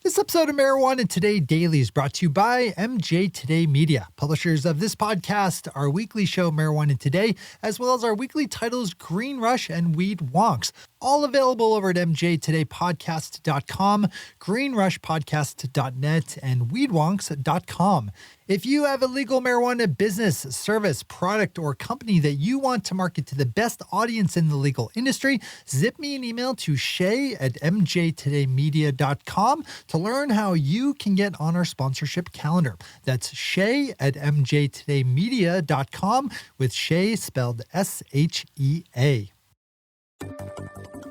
This episode of Marijuana Today Daily is brought to you by MJ Today Media, publishers of this podcast, our weekly show Marijuana Today, as well as our weekly titles Green Rush and Weed Wonks, all available over at mjtodaypodcast.com, greenrushpodcast.net, and weedwonks.com. If you have a legal marijuana business, service, product, or company that you want to market to the best audience in the legal industry, zip me an email to shay@mjtodaymedia.com to learn how you can get on our sponsorship calendar. That's shay@mjtodaymedia.com, with Shay spelled S-H-E-A.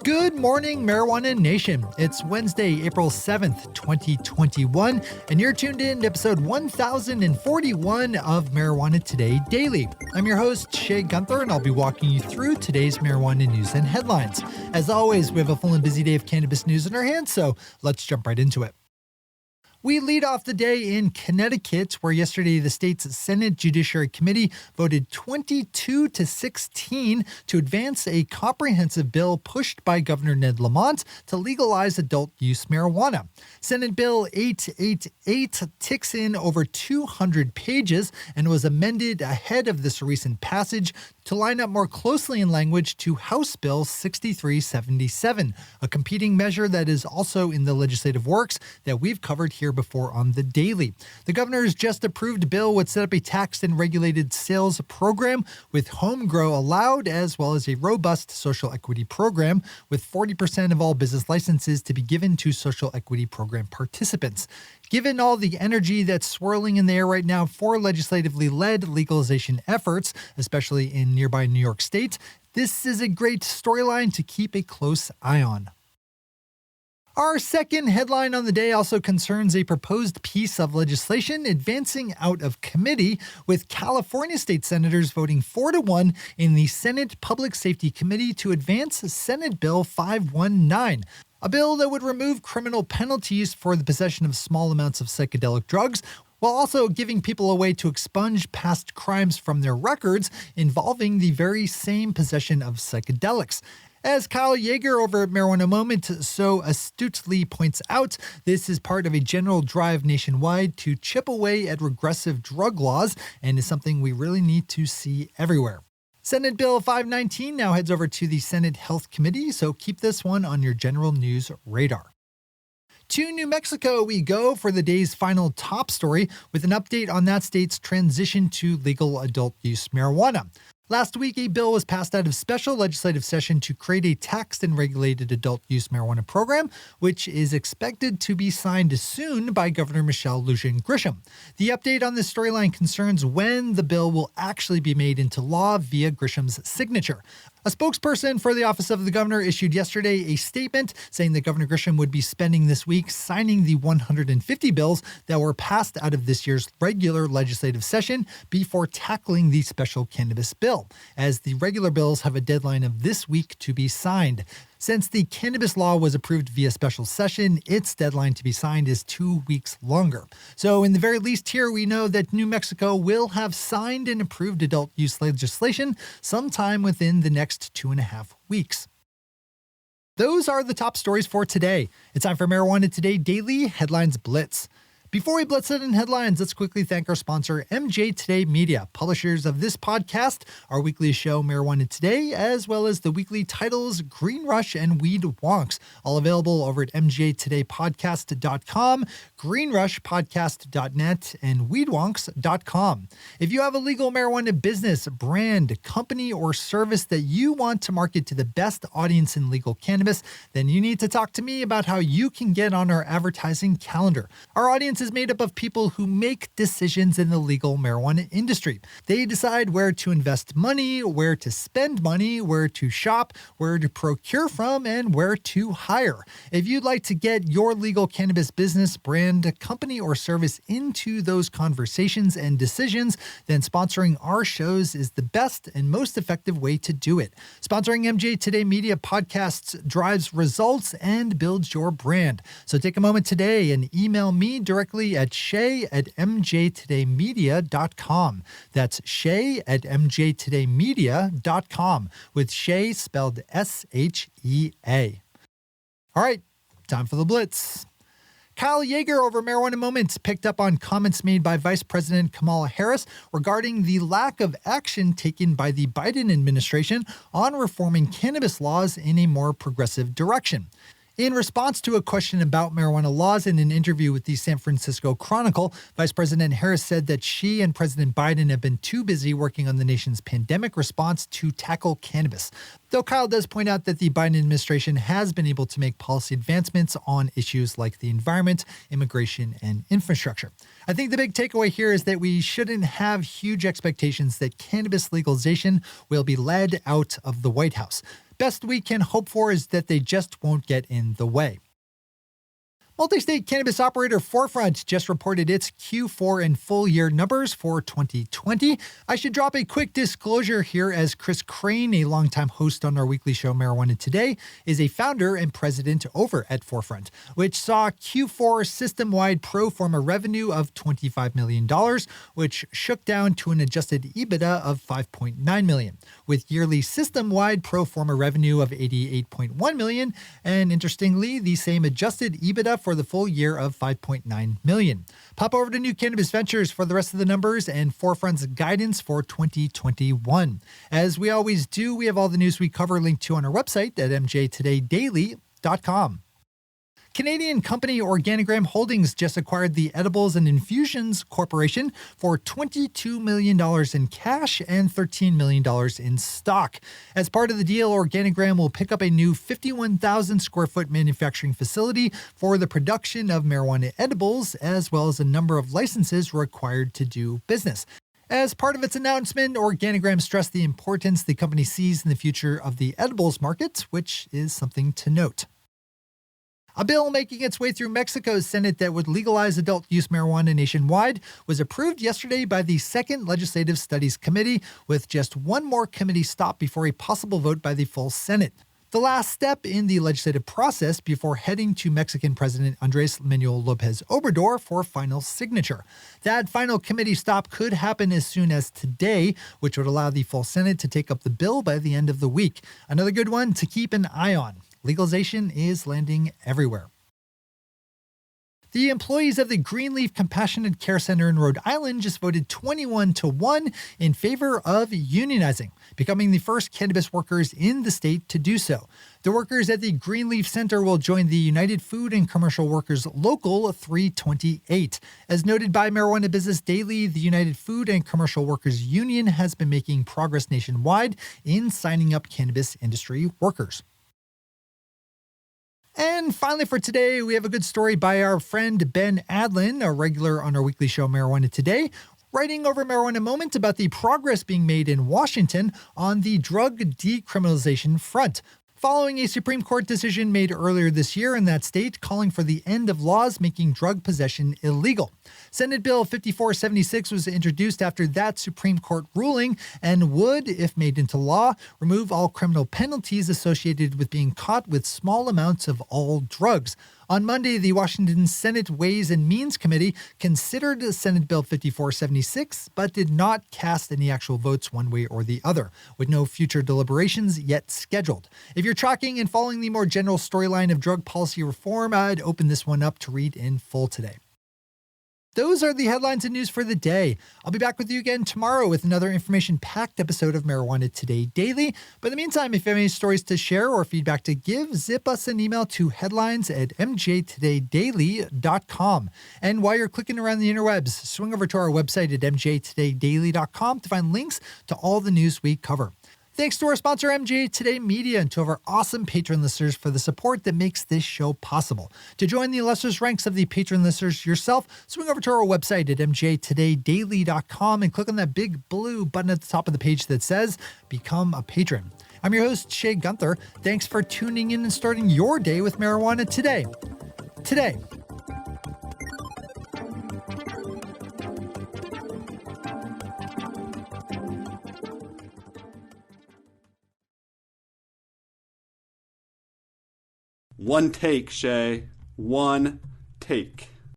Good morning, Marijuana Nation. It's Wednesday, April 7th, 2021, and you're tuned in to episode 1041 of Marijuana Today Daily. I'm your host, Shay Gunther, and I'll be walking you through today's marijuana news and headlines. As always, we have a full and busy day of cannabis news in our hands, so let's jump right into it. We lead off the day in Connecticut, where yesterday the state's Senate Judiciary Committee voted 22-16 to advance a comprehensive bill pushed by Governor Ned Lamont to legalize adult-use marijuana. Senate Bill 888 ticks in over 200 pages and was amended ahead of this recent passage to line up more closely in language to House Bill 6377, a competing measure that is also in the legislative works that we've covered here before on the Daily. The governor's just approved bill would set up a taxed and regulated sales program with home grow allowed, as well as a robust social equity program with 40% of all business licenses to be given to social equity program participants. Given all the energy that's swirling in the air right now for legislatively led legalization efforts, especially in nearby New York State, this is a great storyline to keep a close eye on. Our second headline on the day also concerns a proposed piece of legislation advancing out of committee, with California state senators voting 4-1 in the Senate Public Safety Committee to advance Senate Bill 519. A bill that would remove criminal penalties for the possession of small amounts of psychedelic drugs, while also giving people a way to expunge past crimes from their records involving the very same possession of psychedelics. As Kyle Yeager over at Marijuana Moment so astutely points out, this is part of a general drive nationwide to chip away at regressive drug laws and is something we really need to see everywhere. Senate Bill 519 now heads over to the Senate Health Committee, so keep this one on your general news radar. To New Mexico we go for the day's final top story, with an update on that state's transition to legal adult use marijuana. Last week, a bill was passed out of special legislative session to create a taxed and regulated adult use marijuana program, which is expected to be signed soon by Governor Lujan Grisham. The update on this storyline concerns when the bill will actually be made into law via Grisham's signature. A spokesperson for the Office of the Governor issued yesterday a statement saying that Governor Grisham would be spending this week signing the 150 bills that were passed out of this year's regular legislative session before tackling the special cannabis bill, as the regular bills have a deadline of this week to be signed. Since the cannabis law was approved via special session, its deadline to be signed is 2 weeks longer. So in the very least here, we know that New Mexico will have signed and approved adult use legislation sometime within the next 2.5 weeks. Those are the top stories for today. It's time for Marijuana Today Daily Headlines Blitz. Before we blitz it in headlines, let's quickly thank our sponsor, MJ Today Media, publishers of this podcast, our weekly show Marijuana Today, as well as the weekly titles Green Rush and Weed Wonks, all available over at mjtodaypodcast.com, greenrushpodcast.net, and weedwonks.com. If you have a legal marijuana business, brand, company, or service that you want to market to the best audience in legal cannabis, then you need to talk to me about how you can get on our advertising calendar. Our audience is made up of people who make decisions in the legal marijuana industry. They decide where to invest money, where to spend money, where to shop, where to procure from, and where to hire. If you'd like to get your legal cannabis business, brand, company, or service into those conversations and decisions, then sponsoring our shows is the best and most effective way to do it. Sponsoring MJ Today Media podcasts drives results and builds your brand. So take a moment today and email me directly at shay@mjtodaymedia.com. That's shay@mjtodaymedia.com, with Shay spelled S-H-E-A. All right, time for the blitz. Kyle Yeager over Marijuana Moments picked up on comments made by Vice President Kamala Harris regarding the lack of action taken by the Biden administration on reforming cannabis laws in a more progressive direction. In response to a question about marijuana laws in an interview with the San Francisco Chronicle, Vice President Harris said that she and President Biden have been too busy working on the nation's pandemic response to tackle cannabis. Though Kyle does point out that the Biden administration has been able to make policy advancements on issues like the environment, immigration, and infrastructure. I think the big takeaway here is that we shouldn't have huge expectations that cannabis legalization will be led out of the White House. Best we can hope for is that they just won't get in the way. Multi-state cannabis operator 4Front just reported its Q4 and full year numbers for 2020. I should drop a quick disclosure here as Chris Crane, a longtime host on our weekly show Marijuana Today, is a founder and president over at 4Front, which saw Q4 system-wide pro forma revenue of $25 million, which shook down to an adjusted EBITDA of $5.9 million, with yearly system-wide pro forma revenue of $88.1 million, and interestingly, the same adjusted EBITDA for the full year of $5.9 million. Pop over to New Cannabis Ventures for the rest of the numbers and 4Front's guidance for 2021. As we always do, we have all the news we cover linked to on our website at mjtodaydaily.com. Canadian company Organigram Holdings just acquired the Edibles and Infusions Corporation for $22 million in cash and $13 million in stock. As part of the deal, Organigram will pick up a new 51,000 square foot manufacturing facility for the production of marijuana edibles, as well as a number of licenses required to do business. As part of its announcement, Organigram stressed the importance the company sees in the future of the edibles market, which is something to note. A bill making its way through Mexico's Senate that would legalize adult use marijuana nationwide was approved yesterday by the Second Legislative Studies Committee, with just one more committee stop before a possible vote by the full Senate. The last step in the legislative process before heading to Mexican President Andrés Manuel López Obrador for final signature. That final committee stop could happen as soon as today, which would allow the full Senate to take up the bill by the end of the week. Another good one to keep an eye on. Legalization is landing everywhere. The employees of the Greenleaf Compassionate Care Center in Rhode Island just voted 21-1 in favor of unionizing, becoming the first cannabis workers in the state to do so. The workers at the Greenleaf Center will join the United Food and Commercial Workers Local 328. As noted by Marijuana Business Daily, the United Food and Commercial Workers Union has been making progress nationwide in signing up cannabis industry workers. And finally for today, we have a good story by our friend Ben Adlin, a regular on our weekly show Marijuana Today, writing over Marijuana Moment about the progress being made in Washington on the drug decriminalization front, following a Supreme Court decision made earlier this year in that state calling for the end of laws making drug possession illegal. Senate Bill 5476 was introduced after that Supreme Court ruling and would, if made into law, remove all criminal penalties associated with being caught with small amounts of all drugs. On Monday, the Washington Senate Ways and Means Committee considered Senate Bill 5476, but did not cast any actual votes one way or the other, with no future deliberations yet scheduled. If you're tracking and following the more general storyline of drug policy reform, I'd open this one up to read in full today. Those are the headlines and news for the day. I'll be back with you again tomorrow with another information-packed episode of Marijuana Today Daily. But in the meantime, if you have any stories to share or feedback to give, zip us an email to headlines@mjtodaydaily.com. And while you're clicking around the interwebs, swing over to our website at mjtodaydaily.com to find links to all the news we cover. Thanks to our sponsor, MJ Today Media, and to our awesome patron listeners for the support that makes this show possible. To join the illustrious ranks of the patron listeners yourself, swing over to our website at mjtodaydaily.com and click on that big blue button at the top of the page that says Become a Patron. I'm your host, Shay Gunther. Thanks for tuning in and starting your day with Marijuana Today. Today. One take, Shay. One take.